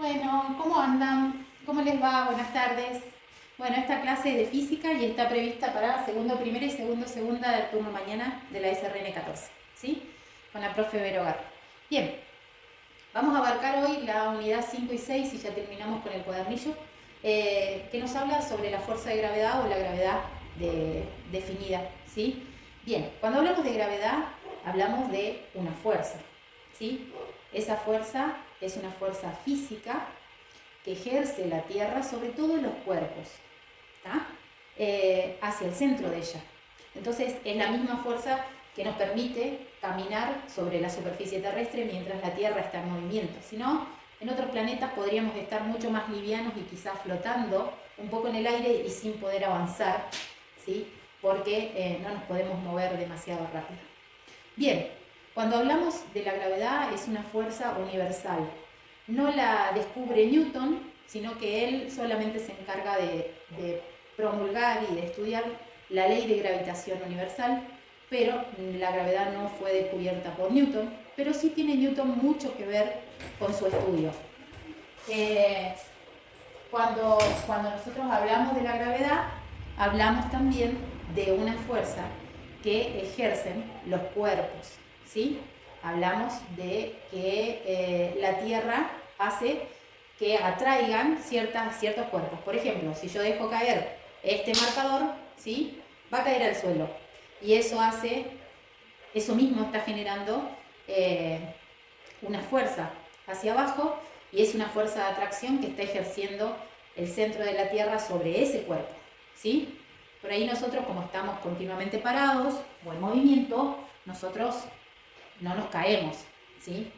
Bueno, ¿cómo andan? ¿Cómo les va? Buenas tardes. Bueno, esta clase es de física y está prevista para segundo primera y segundo segunda del turno mañana de la SRN 14, ¿sí? Con la profe Vero Garro. Bien, vamos a abarcar hoy la unidad 5 y 6 y ya terminamos con el cuadernillo, que nos habla sobre la fuerza de gravedad o la gravedad definida, ¿sí? Bien, cuando hablamos de gravedad, hablamos de una fuerza, ¿sí? Esa fuerza es una fuerza física que ejerce la Tierra sobre todos los cuerpos, hacia el centro de ella. Entonces es la misma fuerza que nos permite caminar sobre la superficie terrestre mientras la Tierra está en movimiento. Si no, en otros planetas podríamos estar mucho más livianos y quizás flotando un poco en el aire y sin poder avanzar, ¿sí? Porque no nos podemos mover demasiado rápido. Bien, cuando hablamos de la gravedad es una fuerza universal. No la descubre Newton, sino que él solamente se encarga de promulgar y de estudiar la ley de gravitación universal, pero la gravedad no fue descubierta por Newton, pero sí tiene Newton mucho que ver con su estudio. Cuando nosotros hablamos de la gravedad, hablamos también de una fuerza que ejercen los cuerpos, ¿sí? Hablamos de que la Tierra hace que atraigan ciertos cuerpos. Por ejemplo, si yo dejo caer este marcador, ¿sí? Va a caer al suelo. Y eso mismo está generando una fuerza hacia abajo, y es una fuerza de atracción que está ejerciendo el centro de la Tierra sobre ese cuerpo, ¿sí? Por ahí nosotros, como estamos continuamente parados o en movimiento, nosotros no nos caemos, ¿sí?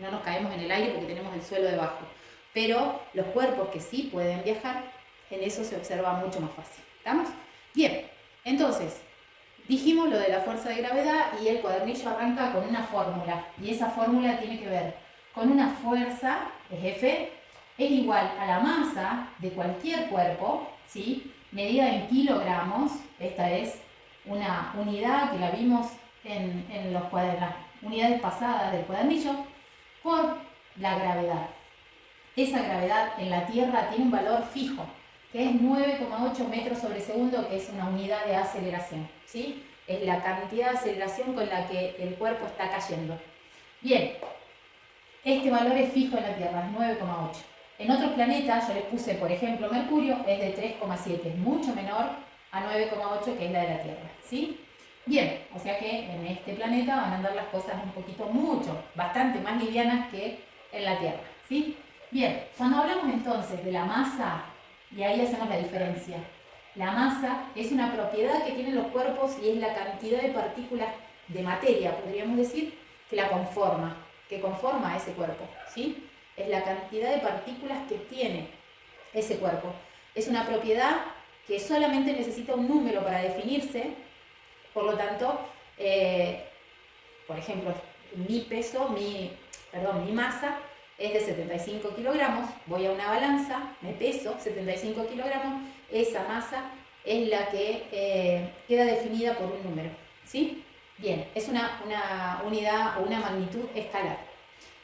No nos caemos en el aire porque tenemos el suelo debajo. Pero los cuerpos que sí pueden viajar, en eso se observa mucho más fácil. ¿Estamos? Bien, entonces, dijimos lo de la fuerza de gravedad y el cuadernillo arranca con una fórmula. Y esa fórmula tiene que ver con una fuerza, F, es igual a la masa de cualquier cuerpo, ¿sí? Medida en kilogramos. Esta es una unidad que la vimos en las unidades pasadas del cuadernillo, por la gravedad. Esa gravedad en la Tierra tiene un valor fijo, que es 9,8 metros sobre segundo, que es una unidad de aceleración, ¿sí? Es la cantidad de aceleración con la que el cuerpo está cayendo. Bien, este valor es fijo en la Tierra, es 9,8. En otros planetas, yo les puse, por ejemplo, Mercurio, es de 3,7, es mucho menor a 9,8, que es la de la Tierra, ¿sí? Bien, o sea que en este planeta van a andar las cosas un poquito, bastante más livianas que en la Tierra, ¿sí? Bien, cuando hablamos entonces de la masa, y ahí hacemos la diferencia. La masa es una propiedad que tienen los cuerpos y es la cantidad de partículas de materia, podríamos decir, que conforma ese cuerpo, ¿sí? Es la cantidad de partículas que tiene ese cuerpo. Es una propiedad que solamente necesita un número para definirse. Por lo tanto, por ejemplo, mi masa es de 75 kilogramos, voy a una balanza, me peso 75 kilogramos, esa masa es la que queda definida por un número, ¿sí? Bien, es una unidad o una magnitud escalar.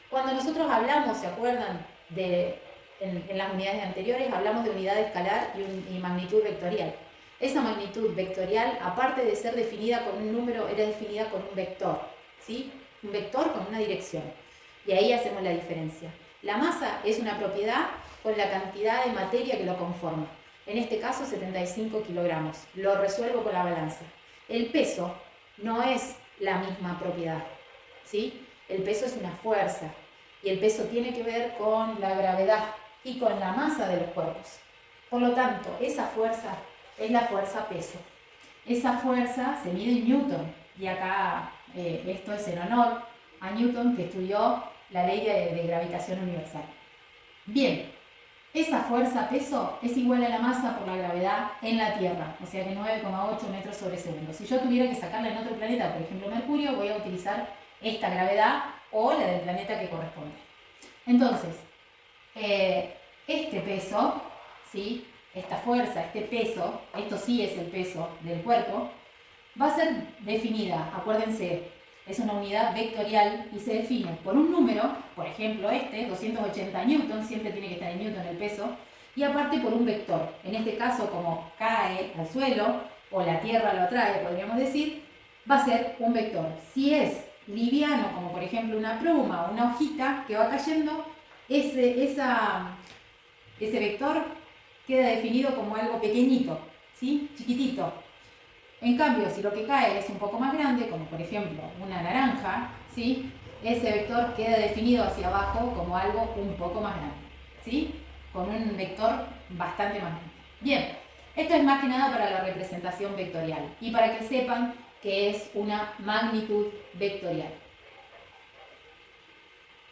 Cuando nosotros hablamos, ¿se acuerdan? En las unidades anteriores hablamos de unidad escalar y magnitud vectorial. Esa magnitud vectorial, aparte de ser definida con un número, era definida con un vector, ¿sí? Un vector con una dirección. Y ahí hacemos la diferencia. La masa es una propiedad con la cantidad de materia que lo conforma. En este caso, 75 kilogramos. Lo resuelvo con la balanza. El peso no es la misma propiedad, ¿sí? El peso es una fuerza. Y el peso tiene que ver con la gravedad y con la masa de los cuerpos. Por lo tanto, esa fuerza es la fuerza peso. Esa fuerza se mide en Newton, y acá esto es en honor a Newton, que estudió la ley de gravitación universal. Bien, esa fuerza peso es igual a la masa por la gravedad en la Tierra, o sea que 9,8 metros sobre segundo. Si yo tuviera que sacarla en otro planeta, por ejemplo Mercurio, voy a utilizar esta gravedad o la del planeta que corresponde. Entonces, este peso, ¿sí? Esta fuerza, este peso, esto sí es el peso del cuerpo, va a ser definida, acuérdense, Es una unidad vectorial y se define por un número, por ejemplo 280 newton, siempre tiene que estar en newton el peso, y aparte por un vector. En este caso, como cae al suelo, o la tierra lo atrae, podríamos decir, va a ser un vector. Si es liviano, como por ejemplo una pluma o una hojita que va cayendo, ese vector queda definido como algo pequeñito, ¿sí? Chiquitito. En cambio, si lo que cae es un poco más grande, como por ejemplo una naranja, ¿sí? Ese vector queda definido hacia abajo como algo un poco más grande, ¿sí? Con un vector bastante más grande. Bien, esto es más que nada para la representación vectorial y para que sepan que es una magnitud vectorial,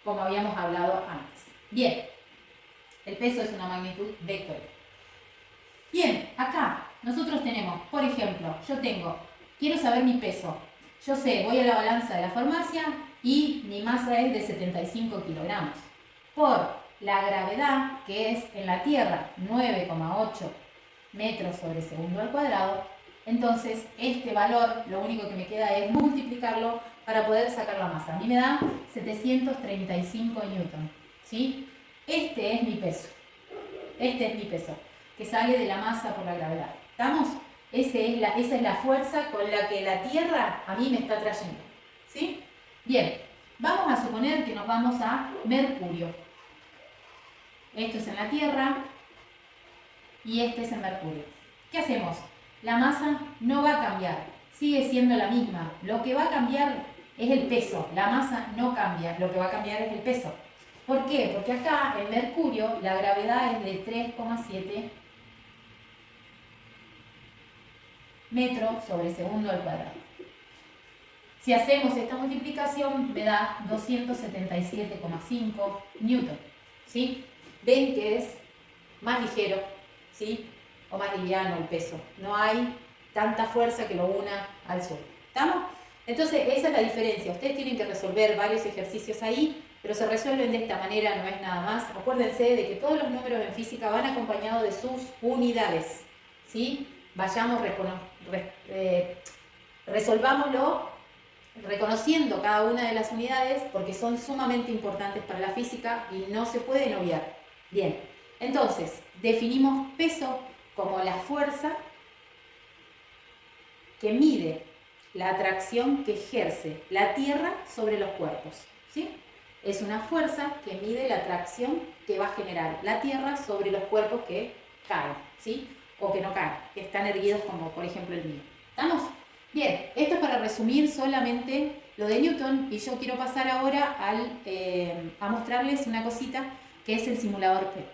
como habíamos hablado antes. Bien, el peso es una magnitud vectorial. Bien, acá nosotros tenemos, por ejemplo, quiero saber mi peso. Yo sé, voy a la balanza de la farmacia y mi masa es de 75 kilogramos. Por la gravedad, que es en la Tierra 9,8 metros sobre segundo al cuadrado, entonces este valor lo único que me queda es multiplicarlo para poder sacar la masa. A mí me da 735 newton, ¿sí? Este es mi peso. Este es mi peso, que sale de la masa por la gravedad. ¿Estamos? Esa es la fuerza con la que la Tierra a mí me está trayendo, ¿sí? Bien, vamos a suponer que nos vamos a Mercurio. Esto es en la Tierra y este es en Mercurio. ¿Qué hacemos? La masa no va a cambiar, sigue siendo la misma. Lo que va a cambiar es el peso. La masa no cambia, lo que va a cambiar es el peso. ¿Por qué? Porque acá en Mercurio la gravedad es de 3,7 metros sobre segundo al cuadrado. Si hacemos esta multiplicación me da 277,5 newton, ¿sí? Ven que es más ligero, ¿sí? O más liviano el peso. No hay tanta fuerza que lo una al suelo. ¿Estamos? Entonces esa es la diferencia. Ustedes tienen que resolver varios ejercicios ahí, pero se resuelven de esta manera, no es nada más. Acuérdense de que todos los números en física van acompañados de sus unidades, ¿sí? Vayamos, resolvámoslo reconociendo cada una de las unidades porque son sumamente importantes para la física y no se pueden obviar. Bien, entonces definimos peso como la fuerza que mide la atracción que ejerce la Tierra sobre los cuerpos, ¿sí? Es una fuerza que mide la atracción que va a generar la Tierra sobre los cuerpos que caen, ¿sí? O que no caen, que están erguidos como por ejemplo el mío. ¿Estamos? Bien, esto es para resumir solamente lo de Newton y yo quiero pasar ahora a mostrarles una cosita que es el simulador P.